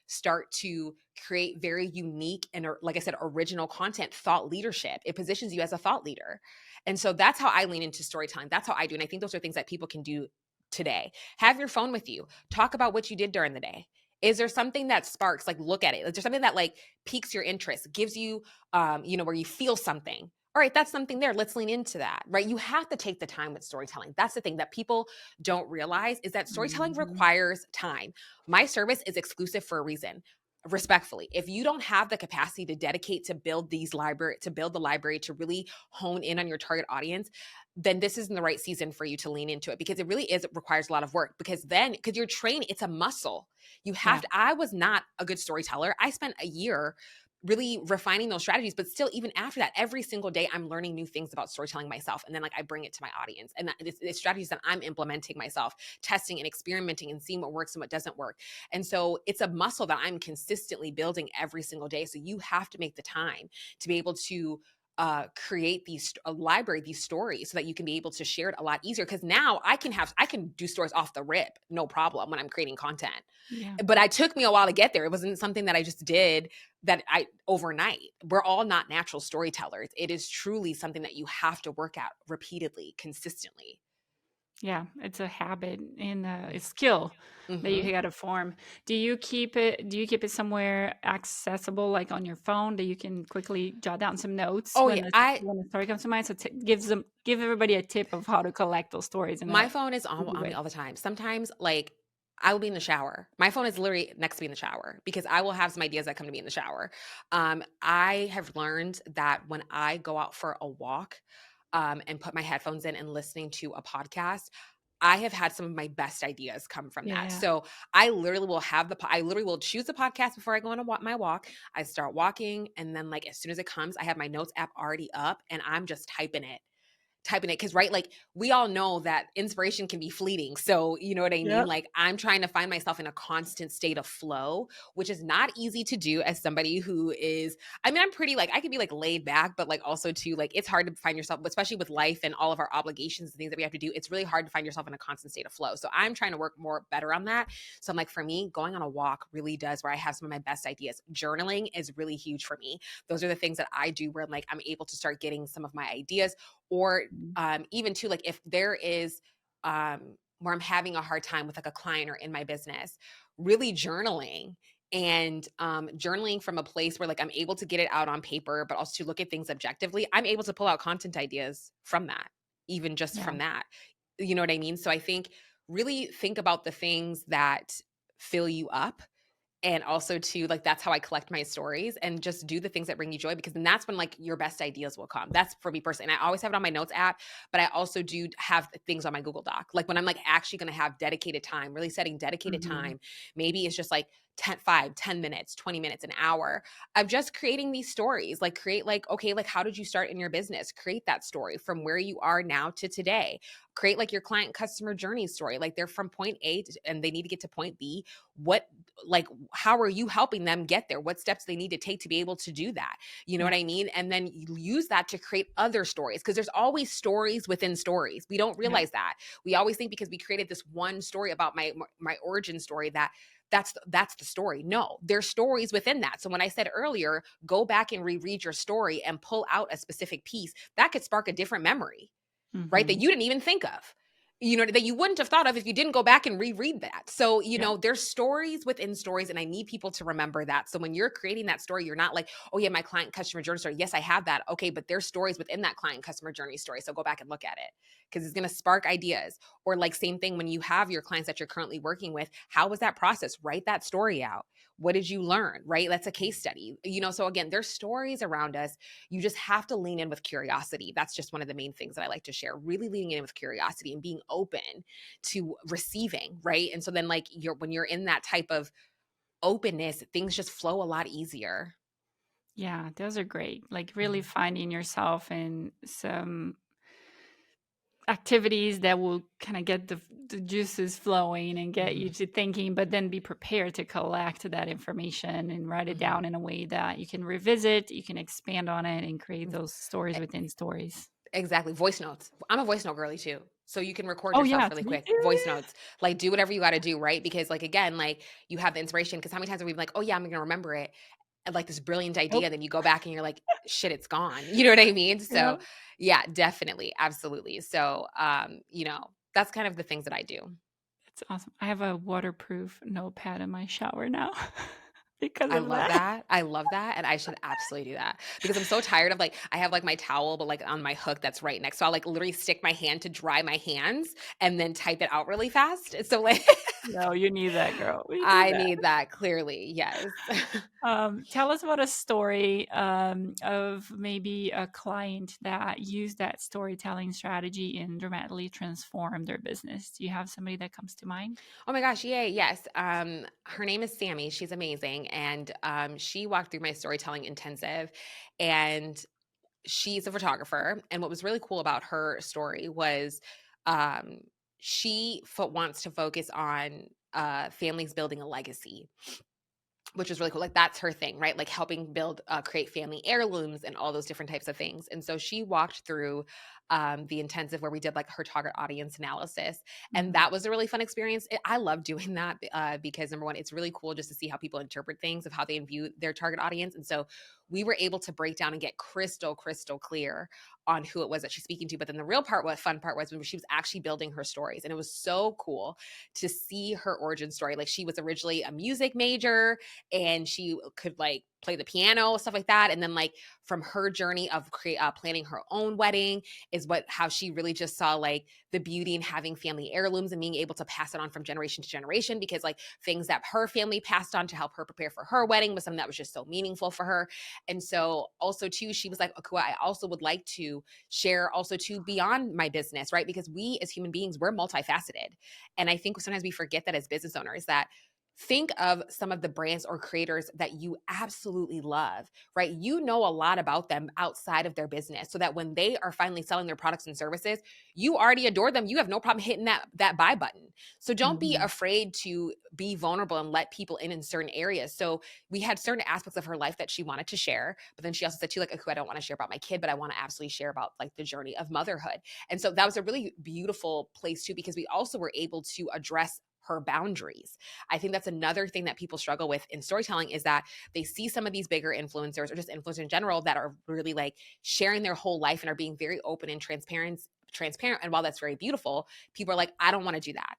start to create very unique and, like I said, original content, thought leadership. It positions you as a thought leader. And so that's how I lean into storytelling. That's how I do. And I think those are things that people can do today. Have your phone with you. Talk about what you did during the day. Is there something that sparks, like, look at it. Is there something that like piques your interest, gives you, where you feel something? All right, that's something there. Let's lean into that, right? You have to take the time with storytelling. That's the thing that people don't realize is that storytelling Mhm. requires time. My service is exclusive for a reason. Respectfully, if you don't have the capacity to dedicate to build the library to really hone in on your target audience, then this isn't the right season for you to lean into it because it requires a lot of work because you're trained, it's a muscle. You have Yeah. to, I was not a good storyteller. I spent a year really refining those strategies, but still, even after that, every single day I'm learning new things about storytelling myself. And then like I bring it to my audience and it's strategies that I'm implementing myself, testing and experimenting and seeing what works and what doesn't work. And so it's a muscle that I'm consistently building every single day. So you have to make the time to be able to create a library, these stories, so that you can be able to share it a lot easier. Because now I can do stories off the rip, no problem, when I'm creating content. Yeah. But it took me a while to get there. It wasn't something that I just did overnight. We're all not natural storytellers. It is truly something that you have to work at repeatedly, consistently. Yeah, it's a habit and a skill that Mm-hmm. you got to form. Do you keep it somewhere accessible, like on your phone, that you can quickly jot down some notes Oh when yeah, I when the story comes to mind? So give everybody a tip of how to collect those stories in my a phone is easy on me way. all the time. Sometimes, like, I will be in the shower. My phone is literally next to me in the shower because I will have some ideas that come to me in the shower. I have learned that when I go out for a walk, and put my headphones in and listening to a podcast, I have had some of my best ideas come from that. Yeah. So I literally will I literally will choose the podcast before I go on my walk. I start walking, and then like as soon as it comes, I have my notes app already up, and I'm just typing it because right, like, we all know that inspiration can be fleeting. So you know what I mean, Yep. like, I'm trying to find myself in a constant state of flow, which is not easy to do as somebody who is, I mean, I'm pretty, like, I can be like laid back, but like also too, like, it's hard to find yourself, especially with life and all of our obligations and things that we have to do. It's really hard to find yourself in a constant state of flow. So I'm trying to work better on that. So I'm like, for me, going on a walk really does, where I have some of my best ideas. Journaling is really huge for me. Those are the things that I do where like I'm able to start getting some of my ideas. Or even too, like, if there is where I'm having a hard time with like a client or in my business, really journaling, and journaling from a place where like I'm able to get it out on paper, but also to look at things objectively, I'm able to pull out content ideas from that, even just Yeah. from that. You know what I mean? So I think really think about the things that fill you up, and also to like, that's how I collect my stories, and just do the things that bring you joy, because then that's when like your best ideas will come. That's for me personally. And I always have it on my notes app, but I also do have things on my Google Doc. Like when I'm like actually going to have dedicated time, really setting dedicated Mhm. time, maybe it's just like 10 minutes, 20 minutes, an hour of just creating these stories. Like create like, okay, like how did you start in your business? Create that story from where you are now to today. Create like your client customer journey story. Like they're from point A and they need to get to point B. How are you helping them get there? What steps they need to take to be able to do that? You know what I mean? And then you use that to create other stories, because there's always stories within stories. We don't realize that. We always think because we created this one story about my origin story that's the story. No, there's stories within that. So when I said earlier, go back and reread your story and pull out a specific piece, that could spark a different memory, right? That you didn't even think of, that you wouldn't have thought of if you didn't go back and reread that. So, there's stories within stories, and I need people to remember that. So when you're creating that story, you're not like, oh yeah, my client customer journey story. Yes, I have that. Okay, but there's stories within that client customer journey story. So go back and look at it, because it's going to spark ideas. Or like same thing when you have your clients that you're currently working with, how was that process? Write that story out. What did you learn, right? That's a case study. So again, there's stories around us. You just have to lean in with curiosity. That's just one of the main things that I like to share, really leaning in with curiosity and being open to receiving, right? And so then like when you're in that type of openness, things just flow a lot easier. Yeah, those are great. Like really finding yourself in some activities that will kind of get the juices flowing and get you to thinking, but then be prepared to collect that information and write it down in a way that you can revisit, you can expand on it, and create those stories within stories. Exactly. Voice notes. I'm a voice note girly too. So you can record Oh yourself yeah, really me quick. too. Voice notes. Like do whatever you got to do, right? Because like, again, like you have the inspiration, because how many times have we been like, oh yeah, I'm going to remember it. And like this brilliant idea. Nope. And then you go back and you're like, shit, it's gone. You know what I mean? Yeah. So yeah, definitely. Absolutely. So, that's kind of the things that I do. It's awesome. I have a waterproof notepad in my shower now because I of love that. that. I love that. And I should absolutely do that, because I'm so tired of like, I have like my towel, but like on my hook that's right next. So I'll like literally stick my hand to dry my hands and then type it out really fast. So like, No, you need that, girl. We need I that. need that clearly. Yes. Tell us about a story of maybe a client that used that storytelling strategy and dramatically transformed their business. Do you have somebody that comes to mind? Oh my gosh. Yay. Yes. Her name is Sammy. She's amazing. And she walked through my storytelling intensive, and she's a photographer. And what was really cool about her story was um, she wants to focus on families building a legacy, which is really cool. Like that's her thing, right? Like helping build, create family heirlooms and all those different types of things. And so she walked through the intensive where we did like her target audience analysis. And Mm. that was a really fun experience. I love doing that because number one, it's really cool just to see how people interpret things, of how they view their target audience. And so we were able to break down and get crystal clear on who it was that she's speaking to. But then the real part, what fun part was when she was actually building her stories. And it was so cool to see her origin story. Like she was originally a music major, and she could like play the piano, stuff like that. And then like from her journey of planning her own wedding is how she really just saw like the beauty in having family heirlooms and being able to pass it on from generation to generation, because like things that her family passed on to help her prepare for her wedding was something that was just so meaningful for her. And so also too, she was like, Akua, I also would like to share also too beyond my business, right? Because we as human beings, we're multifaceted. And I think sometimes we forget that as business owners, that think of some of the brands or creators that you absolutely love, right? You know a lot about them outside of their business, so that when they are finally selling their products and services, you already adore them. You have no problem hitting that buy button. So don't be afraid to be vulnerable and let people in certain areas. So we had certain aspects of her life that she wanted to share, but then she also said too, like, I don't want to share about my kid, but I want to absolutely share about like the journey of motherhood. And so that was a really beautiful place too, because we also were able to address her boundaries. I think that's another thing that people struggle with in storytelling, is that they see some of these bigger influencers or just influencers in general that are really like sharing their whole life and are being very open and transparent. And while that's very beautiful, people are like, I don't want to do that.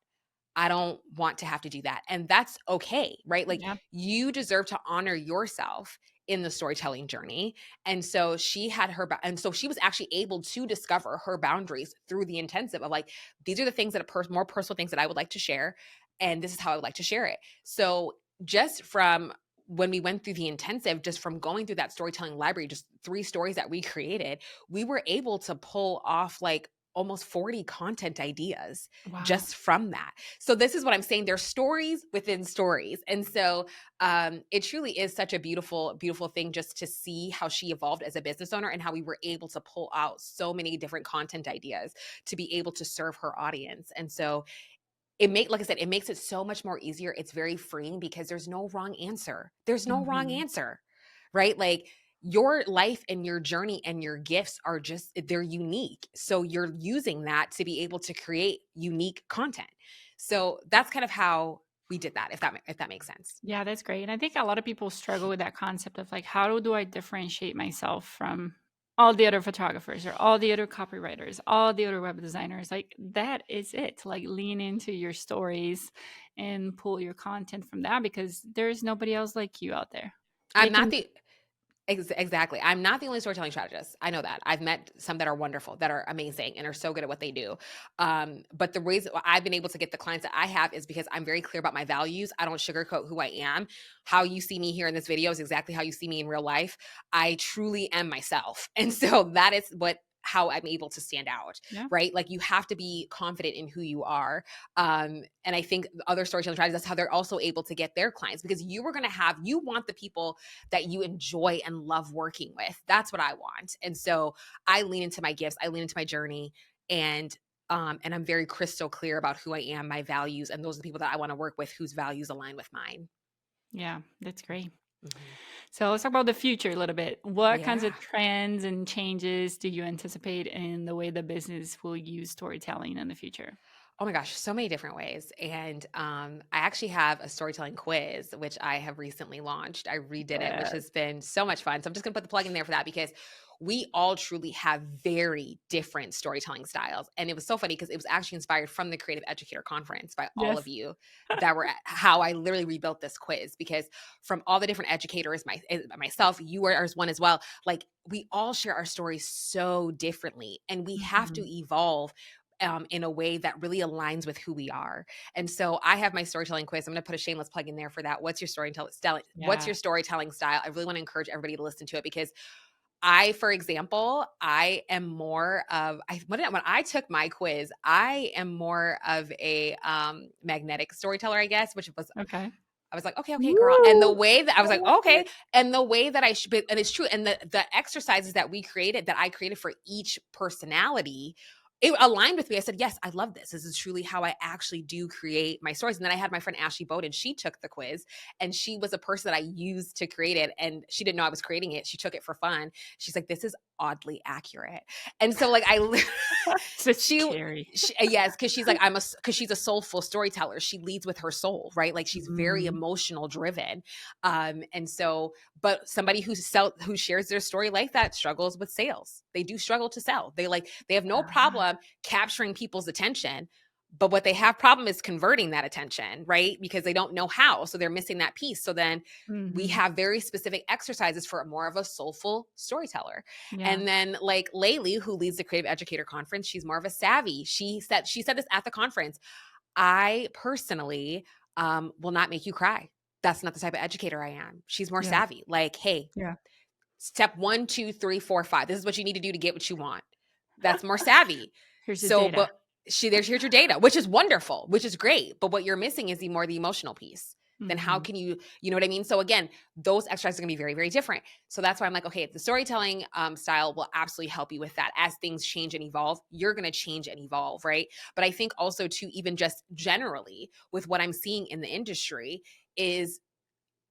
I don't want to have to do that. And that's okay, right? Like you deserve to honor yourself in the storytelling journey. And so she was actually able to discover her boundaries through the intensive of like, these are the things that more personal things that I would like to share. And this is how I would like to share it. So just from when we went through the intensive, just from going through that storytelling library, just 3 stories that we created, we were able to pull off like almost 40 content ideas Wow. just from that. So this is what I'm saying. There's stories within stories. And so it truly is such a beautiful, beautiful thing just to see how she evolved as a business owner and how we were able to pull out so many different content ideas to be able to serve her audience. And so like I said, it makes it so much more easier. It's very freeing because there's no wrong answer. There's no wrong answer, right? Like your life and your journey and your gifts are they're unique. So you're using that to be able to create unique content. So that's kind of how we did that, if that makes sense. Yeah, that's great. And I think a lot of people struggle with that concept of like, how do I differentiate myself from all the other photographers or all the other copywriters, all the other web designers? Like that is it. Like lean into your stories and pull your content from that because there's nobody else like you out there. Exactly. I'm not the only storytelling strategist. I know that. I've met some that are wonderful, that are amazing and are so good at what they do. But the reason I've been able to get the clients that I have is because I'm very clear about my values. I don't sugarcoat who I am. How you see me here in this video is exactly how you see me in real life. I truly am myself. And so that is how I'm able to stand out, right? Like you have to be confident in who you are. And I think other storytelling strategies, that's how they're also able to get their clients because you want the people that you enjoy and love working with. That's what I want. And so I lean into my gifts, I lean into my journey, and I'm very crystal clear about who I am, my values, and those are the people that I want to work with whose values align with mine. Yeah, that's great. So let's talk about the future a little bit. What kinds of trends and changes do you anticipate in the way the business will use storytelling in the future? Oh my gosh, so many different ways. And I actually have a storytelling quiz, which I have recently launched. I redid it, which has been so much fun. So I'm just going to put the plug in there for that because we all truly have very different storytelling styles. And it was so funny because it was actually inspired from the Creative Educator Conference by all of you that were how I literally rebuilt this quiz because from all the different educators, myself, you are one as well. Like we all share our stories so differently and we have to evolve in a way that really aligns with who we are. And so I have my storytelling quiz. I'm going to put a shameless plug in there for that. What's your storytelling style? What's your storytelling style? I really want to encourage everybody to listen to it because for example, I am more of, when I took my quiz, I am more of a magnetic storyteller, I guess, which was, I was like, okay, girl. And the way that I was like, okay. And the way that and it's true. And the exercises that I created for each personality, it aligned with me. I said, yes, I love this. This is truly how I actually do create my stories. And then I had my friend Ashley Bowden. She took the quiz and she was a person that I used to create it. And she didn't know I was creating it. She took it for fun. She's like, this is oddly accurate. And so like yes, because she's like, because she's a soulful storyteller. She leads with her soul, right? Like she's very emotional driven. And so, but somebody who shares their story like that struggles with sales. They do struggle to sell. They have no problem capturing people's attention, but what they have problem is converting that attention, right? Because they don't know how. So they're missing that piece. So then we have very specific exercises for more of a soulful storyteller. And then like Laylee, who leads the Creative Educator Conference, she's more of a savvy. She said this at the conference. I personally will not make you cry. That's not the type of educator I am. She's more savvy. Like, hey, step 1, 2, 3, 4, 5. This is what you need to do to get what you want. That's more savvy. Here's your data. But here's your data, which is wonderful, which is great. But what you're missing is the emotional piece. Then how can you know what I mean? So again, those exercises are gonna be very, very different. So that's why I'm like, okay, the storytelling style will absolutely help you with that. As things change and evolve, you're gonna change and evolve, right? But I think also too, even just generally with what I'm seeing in the industry is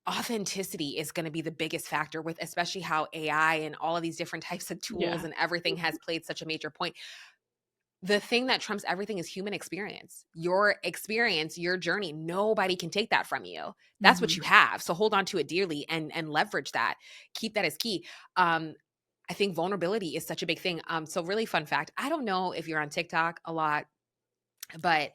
authenticity is going to be the biggest factor with especially how AI and all of these different types of tools and everything has played such a major point. The thing that trumps everything is human experience, your journey. Nobody can take that from you. That's what you have. So hold on to it dearly and leverage that. Keep that as key. I think vulnerability is such a big thing. So really fun fact. I don't know if you're on TikTok a lot, but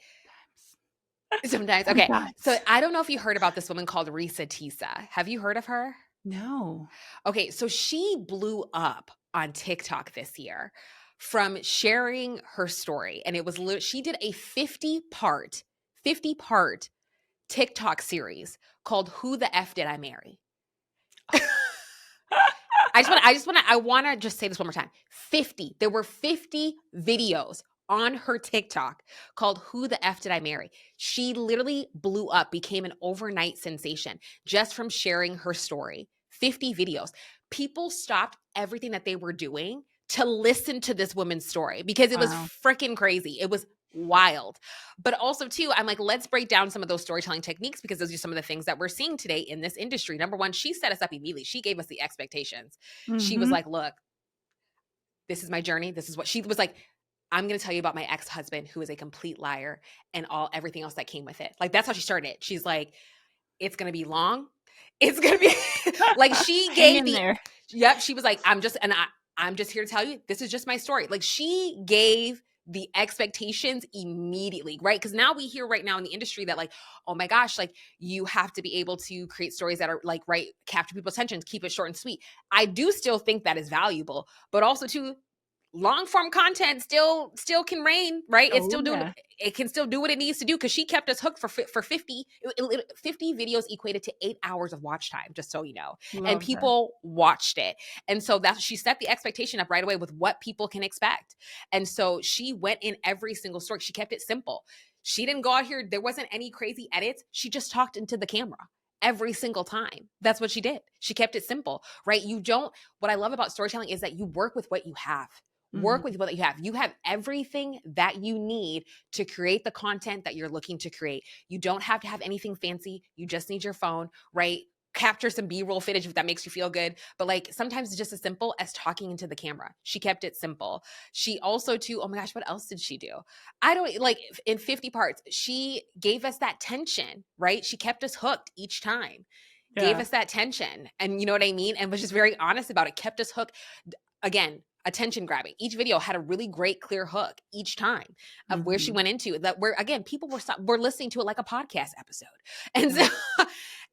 sometimes. Okay. So I don't know if you heard about this woman called Risa Tisa. Have you heard of her? No. Okay. So she blew up on TikTok this year from sharing her story. And it was, she did a 50-part TikTok series called Who the F Did I Marry? I want to just say this one more time. There were 50 videos on her TikTok called Who the F Did I Marry? She literally blew up, became an overnight sensation just from sharing her story. 50 videos. People stopped everything that they were doing to listen to this woman's story because it was Wow. freaking crazy. It was wild. But also, too, I'm like, let's break down some of those storytelling techniques because those are some of the things that we're seeing today in this industry. Number one, she set us up immediately. She gave us the expectations. She was Mm-hmm. like, look, this is my journey. This is what she was like. I'm going to tell you about my ex-husband who is a complete liar and everything else that came with it. Like, that's how she started it. She's like, it's going to be long. It's going to be like she Hang gave in the, there. yep. She was like, I'm just here to tell you, this is just my story. Like she gave the expectations immediately, right? Because now we hear right now in the industry that like, oh my gosh, like you have to be able to create stories that are like, right, capture people's attention, keep it short and sweet. I do still think that is valuable, but also too, long form content still can reign, right? It's Oh, still doing, yeah. it can still do what it needs to do because she kept us hooked for 50 videos equated to 8 hours of watch time, just so you know. And Love that. people watched it. And so that she set the expectation up right away with what people can expect. And so she went in every single story. She kept it simple. She didn't go out here. There wasn't any crazy edits. She just talked into the camera every single time. That's what she did. She kept it simple, right? What I love about storytelling is that you work with what you have. Work with what you have. You have everything that you need to create the content that you're looking to create. You don't have to have anything fancy. You just need your phone, right? Capture some B-roll footage if that makes you feel good. But like sometimes it's just as simple as talking into the camera. She kept it simple. She also too, oh my gosh, what else did she do? I don't like in 50 parts, she gave us that tension, right? She kept us hooked each time, gave Yeah. us that tension. And you know what I mean? And was just very honest about it, kept us hooked. Again, attention grabbing. Each video had a really great clear hook each time of where she went into that, where again, people were listening to it like a podcast episode. And so,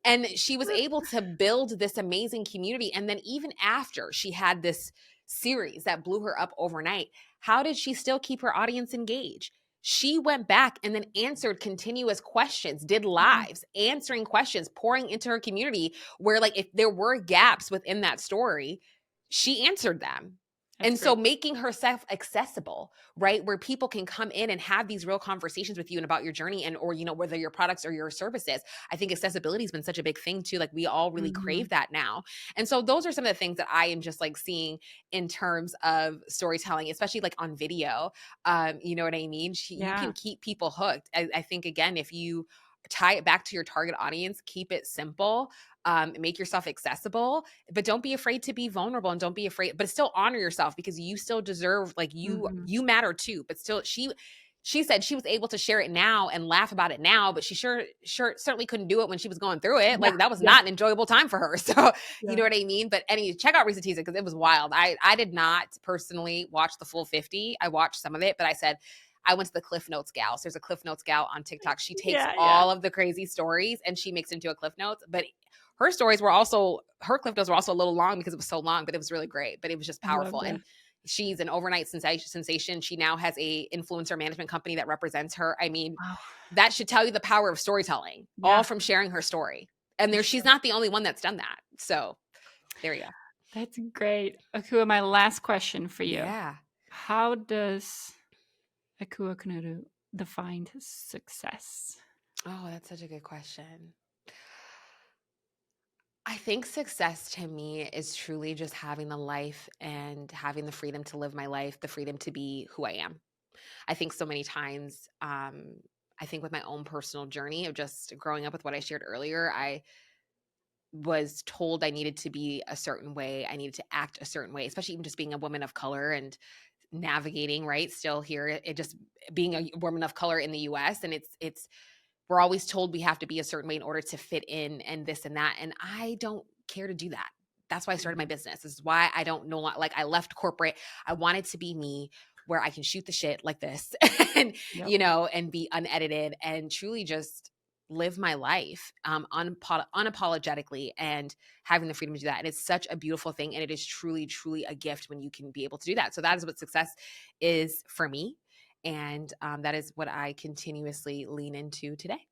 and she was able to build this amazing community. And then even after she had this series that blew her up overnight, how did she still keep her audience engaged? She went back and then answered continuous questions, did lives, answering questions, pouring into her community where like if there were gaps within that story, she answered them. And so making herself accessible, right? Where people can come in and have these real conversations with you and about your journey and, or, you know, whether your products or your services. I think accessibility has been such a big thing too. Like we all really crave that now. And so those are some of the things that I am just like seeing in terms of storytelling, especially like on video. You know what I mean? You can keep people hooked. I think again, if you tie it back to your target audience, keep it simple, make yourself accessible, but don't be afraid to be vulnerable and don't be afraid, but still honor yourself because you still deserve, like you matter too. But still, she said she was able to share it now and laugh about it now, but she sure certainly couldn't do it when she was going through it. Like that was not an enjoyable time for her. So you know what I mean? But check out Recent Teaser because it was wild. I did not personally watch the full 50. I watched some of it, but I said, I went to the Cliff Notes gal. So there's a Cliff Notes gal on TikTok. She takes all of the crazy stories and she makes it into a Cliff Notes. But her Cliff Notes were also a little long because it was so long, but it was really great. But it was just powerful. And she's an overnight sensation. She now has a influencer management company that represents her. I mean, that should tell you the power of storytelling, all from sharing her story. And she's not the only one that's done that. So there you go. That's great. Akua, my last question for you. Yeah. How does 𝐀𝐜𝐤 𝐀𝐜𝐤 define success? Oh, that's such a good question. I think success to me is truly just having the life and having the freedom to live my life, the freedom to be who I am. I think so many times, I think with my own personal journey of just growing up with what I shared earlier, I was told I needed to be a certain way. I needed to act a certain way, especially even just being a woman of color and navigating, right? Still here, it just being a woman of color in the US. And we're always told we have to be a certain way in order to fit in and this and that. And I don't care to do that. That's why I started my business. This is why I don't know, like I left corporate. I wanted to be me where I can shoot the shit like this and, you know, and be unedited and truly just live my life unapologetically and having the freedom to do that. And it's such a beautiful thing. And it is truly, truly a gift when you can be able to do that. So that is what success is for me. And that is what I continuously lean into today.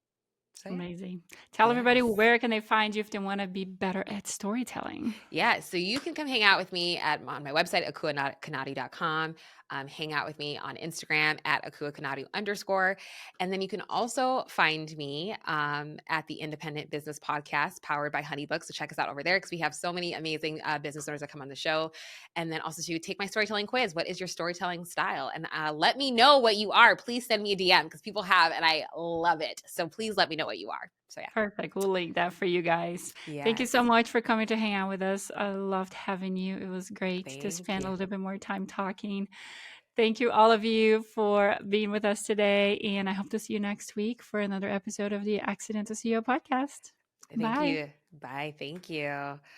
So yeah. Amazing. Tell everybody, Yes. where can they find you if they want to be better at storytelling? Yeah, so you can come hang out with me on my website, 𝐀𝐜𝐤𝐼.com. Hang out with me on Instagram at @𝐀𝐜𝐤_. And then you can also find me at the Independent Business Podcast powered by HoneyBook. So check us out over there because we have so many amazing business owners that come on the show. And then also to take my storytelling quiz. What is your storytelling style? And let me know what you are. Please send me a DM because people have, and I love it. So please let me know what you are. So yeah. Perfect. We'll link that for you guys. Thank you Yes. so much for coming to hang out with us. I loved having you. It was great to Thank spend a you. little bit more time talking. Thank you, all of you, for being with us today. And I hope to see you next week for another episode of the Accidental CEO podcast. Thank Bye. you. Bye. Thank you.